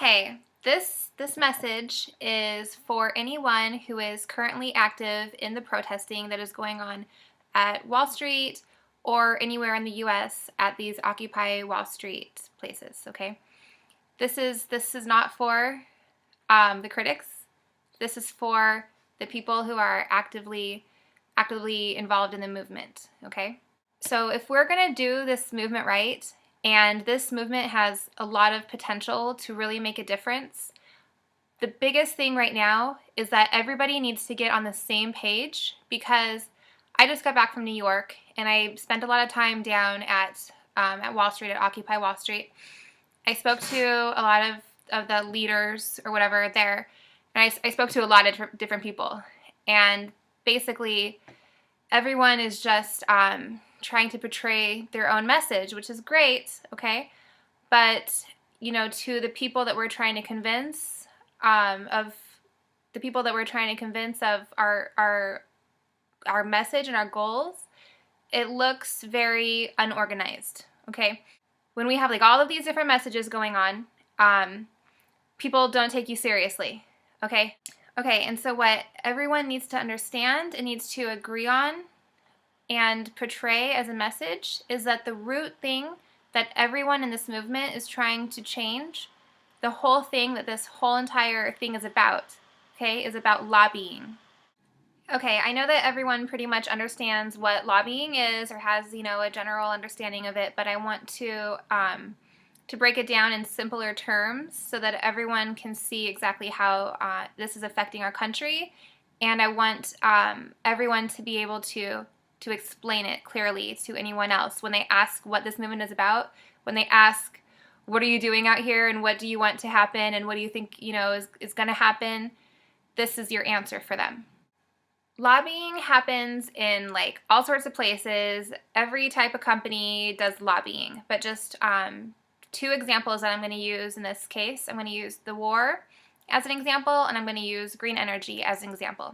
Hey, this message is for anyone who is currently active in the protesting that is going on at Wall Street or anywhere in the US at these Occupy Wall Street places, okay? This is not for the critics. This is for the people who are actively involved in the movement, okay? So if we're going to do this movement right, and this movement has a lot of potential to really make a difference, the biggest thing right now is that everybody needs to get on the same page, because I just got back from New York and I spent a lot of time down at Wall Street, at Occupy Wall Street. I spoke to a lot of the leaders or whatever there, and I spoke to a lot of different people, and basically everyone is just trying to portray their own message, which is great, okay? But, you know, to the people that we're trying to convince of our message and our goals, it looks very unorganized, okay? When we have like all of these different messages going on, people don't take you seriously, okay? Okay, and so what everyone needs to understand and needs to agree on and portray as a message is that the root thing that everyone in this movement is trying to change, the whole thing that this whole entire thing is about, okay, is about lobbying. Okay, I know that everyone pretty much understands what lobbying is or has, you know, a general understanding of it, but I want to break it down in simpler terms so that everyone can see exactly how this is affecting our country, and I want everyone to be able to explain it clearly to anyone else when they ask what this movement is about, when they ask, what are you doing out here and what do you want to happen and what do you think, you know, is going to happen, this is your answer for them. Lobbying happens in like all sorts of places. Every type of company does lobbying, but just two examples that I'm going to use in this case. I'm going to use the war as an example, and I'm going to use green energy as an example.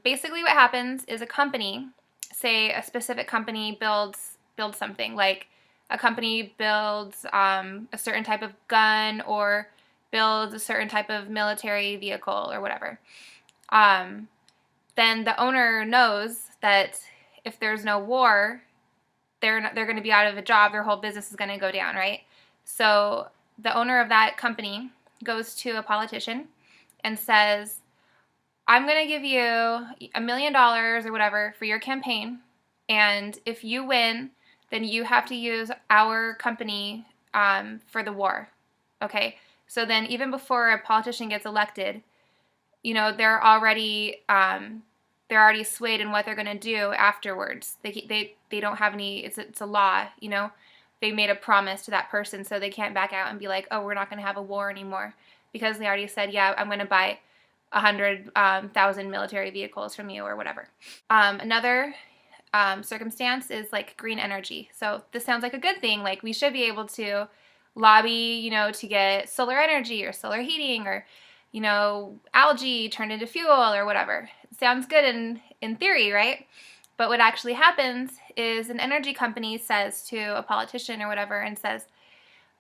Basically what happens is a company, say a specific company builds something, like a company builds a certain type of gun or builds a certain type of military vehicle or whatever. Then the owner knows that if there's no war, they're going to be out of a job, their whole business is going to go down, right? So the owner of that company goes to a politician and says, I'm going to give you $1 million or whatever for your campaign, and if you win, then you have to use our company for the war, okay? So then even before a politician gets elected, you know, they're already swayed in what they're going to do afterwards. They don't have any, it's a law, you know? They made a promise to that person, so they can't back out and be like, oh, we're not going to have a war anymore, because they already said, yeah, I'm going to buy 100,000 military vehicles from you or whatever. Another circumstance is like green energy. So this sounds like a good thing. Like we should be able to lobby, you know, to get solar energy or solar heating or, you know, algae turned into fuel or whatever. It sounds good in theory, right? But what actually happens is an energy company says to a politician or whatever and says,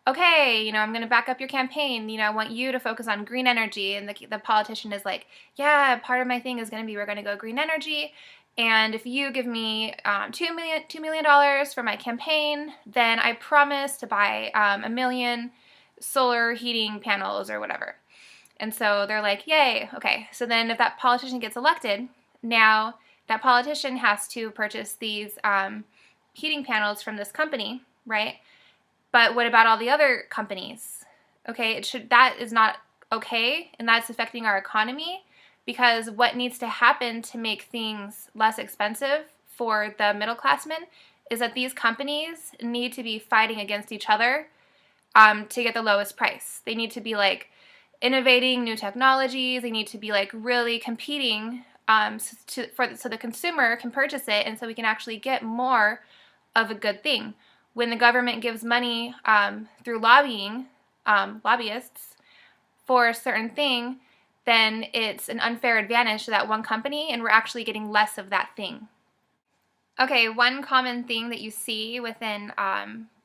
okay, you know, I'm going to back up your campaign. You know, I want you to focus on green energy. And the politician is like, yeah, part of my thing is going to be we're going to go green energy. And if you give me $2 million for my campaign, then I promise to buy 1 million solar heating panels or whatever. And so they're like, yay, okay. So then if that politician gets elected, now that politician has to purchase these heating panels from this company, right? But what about all the other companies? Okay, that is not okay, and that's affecting our economy, because what needs to happen to make things less expensive for the middle classmen is that these companies need to be fighting against each other to get the lowest price. They need to be like innovating new technologies. They need to be like really competing so the consumer can purchase it, and so we can actually get more of a good thing. When the government gives money through lobbying, lobbyists, for a certain thing, then it's an unfair advantage to that one company, and we're actually getting less of that thing. Okay, one common thing that you see within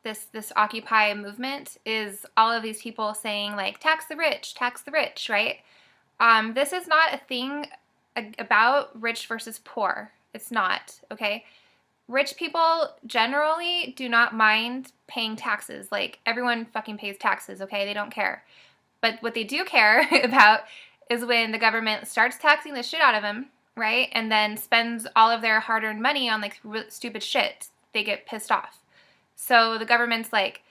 this Occupy movement is all of these people saying like tax the rich, right? This is not a thing about rich versus poor. It's not, okay? Rich people generally do not mind paying taxes. Like, everyone fucking pays taxes, okay? They don't care. But what they do care about is when the government starts taxing the shit out of them, right? And then spends all of their hard-earned money on like stupid shit. They get pissed off. So the government's like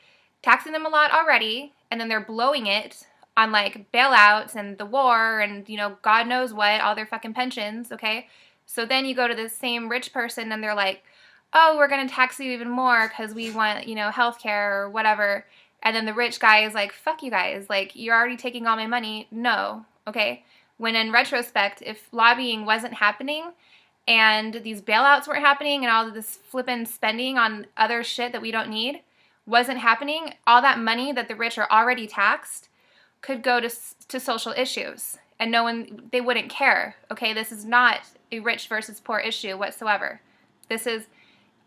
taxing them a lot already, and then they're blowing it on like bailouts and the war and, you know, God knows what, all their fucking pensions, okay? So then you go to the same rich person and they're like, oh, we're going to tax you even more because we want, you know, healthcare or whatever. And then the rich guy is like, fuck you guys. Like, you're already taking all my money. No, okay? When in retrospect, if lobbying wasn't happening and these bailouts weren't happening and all of this flippin' spending on other shit that we don't need wasn't happening, all that money that the rich are already taxed could go to social issues, and they wouldn't care, okay? This is not a rich versus poor issue whatsoever. This is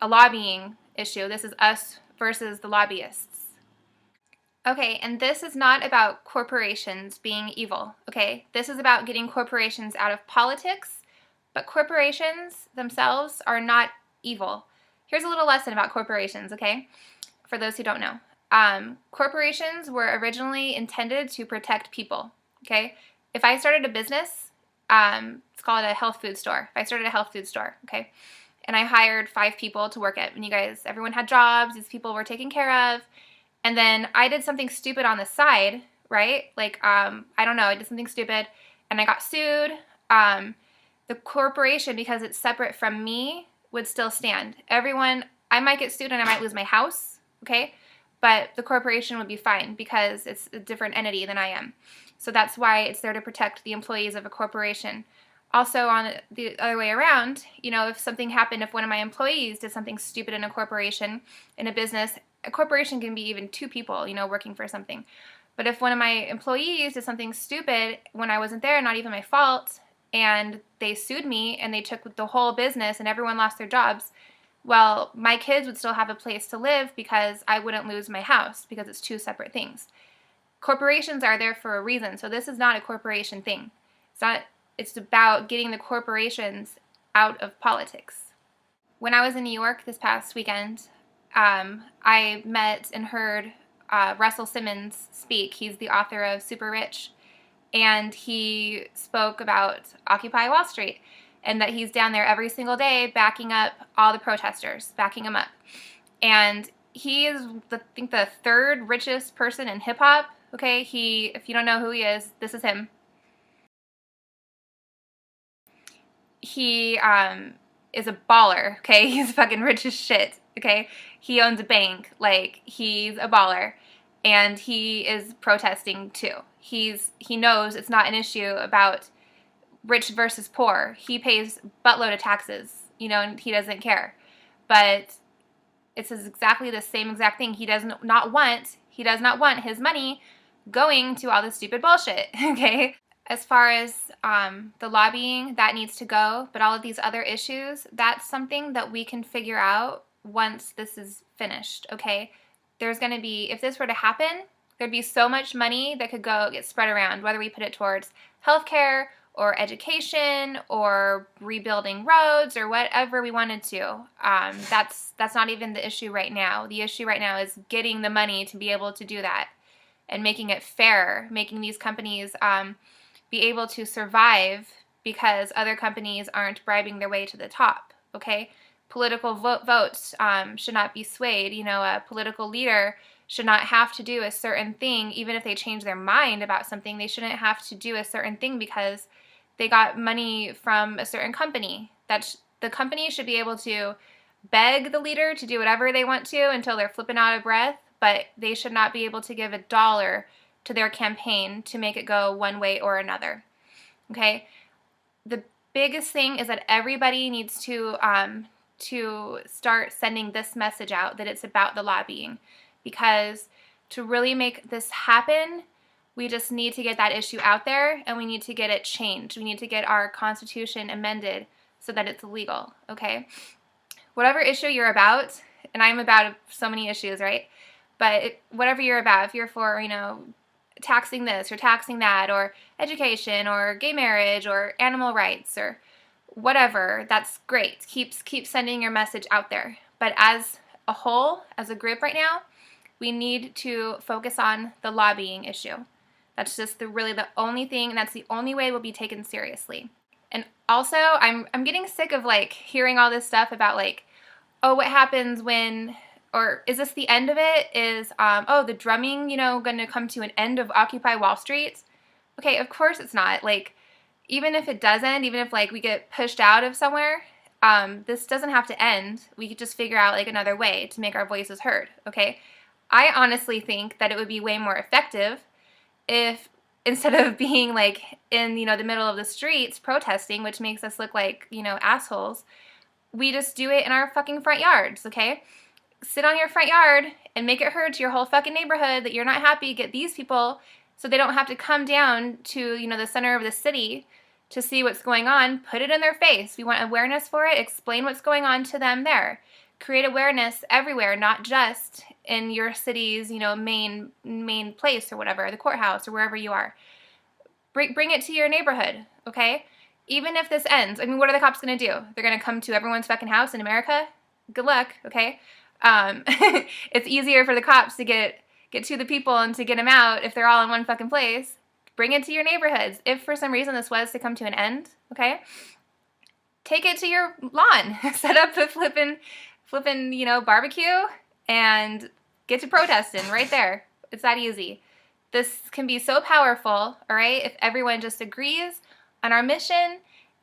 a lobbying issue. This is us versus the lobbyists. Okay, and this is not about corporations being evil, okay? This is about getting corporations out of politics, but corporations themselves are not evil. Here's a little lesson about corporations, okay? For those who don't know. Corporations were originally intended to protect people, okay? If I started a business, let's call it a health food store. If I started a health food store, okay, and I hired 5 people to work it, and everyone had jobs, these people were taken care of, and then I did something stupid on the side, right? Like, I don't know, I did something stupid, and I got sued. The corporation, because it's separate from me, would still stand. I might get sued and I might lose my house, okay? But the corporation would be fine because it's a different entity than I am. So that's why it's there to protect the employees of a corporation. Also, on the other way around, you know, if something happened, if one of my employees did something stupid in a corporation, in a business, a corporation can be even 2 people, you know, working for something. But if one of my employees did something stupid when I wasn't there, not even my fault, and they sued me and they took the whole business and everyone lost their jobs, well, my kids would still have a place to live because I wouldn't lose my house because it's 2 separate things. Corporations are there for a reason, so this is not a corporation thing. It's about getting the corporations out of politics. When I was in New York this past weekend, I met and heard Russell Simmons speak. He's the author of Super Rich, and he spoke about Occupy Wall Street, and that he's down there every single day backing up all the protesters, backing them up. And he is, I think, the 3rd richest person in hip-hop, okay? If you don't know who he is, this is him. He is a baller, okay? He's fucking rich as shit, okay? He owns a bank. Like, he's a baller. And he is protesting, too. He knows it's not an issue about rich versus poor. He pays buttload of taxes, you know, and he doesn't care. But it's exactly the same exact thing. He does not want his money going to all this stupid bullshit, okay? As far as the lobbying, that needs to go, but all of these other issues, that's something that we can figure out once this is finished, okay? There's going to be, if this were to happen, there'd be so much money that could get spread around, whether we put it towards healthcare or education or rebuilding roads or whatever we wanted to. That's not even the issue right now. The issue right now is getting the money to be able to do that and making it fair, making these companies be able to survive because other companies aren't bribing their way to the top, okay? Political votes should not be swayed. You know, a political leader should not have to do a certain thing, even if they change their mind about something. They shouldn't have to do a certain thing because they got money from a certain company. The company should be able to beg the leader to do whatever they want to until they're flipping out of breath, but they should not be able to give $1 to their campaign to make it go one way or another, okay? The biggest thing is that everybody needs to start sending this message out, that it's about the lobbying, because to really make this happen, we just need to get that issue out there, and we need to get it changed. We need to get our Constitution amended so that it's legal, okay? Whatever issue you're about, and I'm about so many issues, right? But whatever you're about, if you're for, taxing this or taxing that, or education, or gay marriage, or animal rights, or whatever, that's great. Keep sending your message out there. But as a whole, as a group right now, we need to focus on the lobbying issue. That's just really the only thing, and that's the only way we'll be taken seriously. And also, I'm getting sick of like hearing all this stuff about like, oh, what happens when, or is this the end of it? Is the drumming, going to come to an end of Occupy Wall Street? Okay, of course it's not. Like, even if it doesn't, even if like we get pushed out of somewhere, this doesn't have to end. We could just figure out like another way to make our voices heard. Okay, I honestly think that it would be way more effective if, instead of being like in the middle of the streets protesting, which makes us look like assholes, we just do it in our fucking front yards. Okay, sit on your front yard and make it heard to your whole fucking neighborhood that you're not happy. Get these people so they don't have to come down to the center of the city to see what's going on. Put it in their face. We want awareness for it. Explain what's going on to them there. Create awareness everywhere, not just in your city's main place or whatever, the courthouse or wherever you are. Bring it to your neighborhood, okay? Even if this ends, I mean, what are the cops going to do? They're going to come to everyone's fucking house in America? Good luck, okay? It's easier for the cops to get to the people and to get them out if they're all in one fucking place. Bring it to your neighborhoods. If for some reason this was to come to an end, okay? Take it to your lawn. Set up a flippin' barbecue and get to protesting right there. It's that easy. This can be so powerful, all right, if everyone just agrees on our mission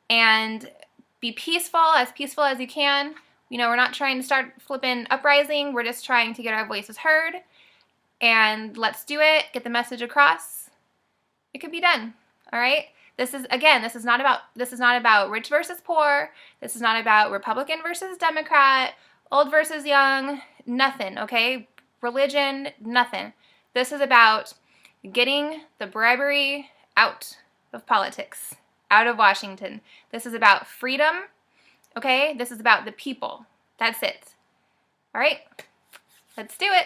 and be peaceful as you can. We're not trying to start flipping uprising. We're just trying to get our voices heard. And let's do it. Get the message across. It can be done, all right? This is not about rich versus poor. This is not about Republican versus Democrat, old versus young, nothing, okay? Religion, nothing. This is about getting the bribery out of politics, out of Washington. This is about freedom, okay? This is about the people. That's it. All right? Let's do it.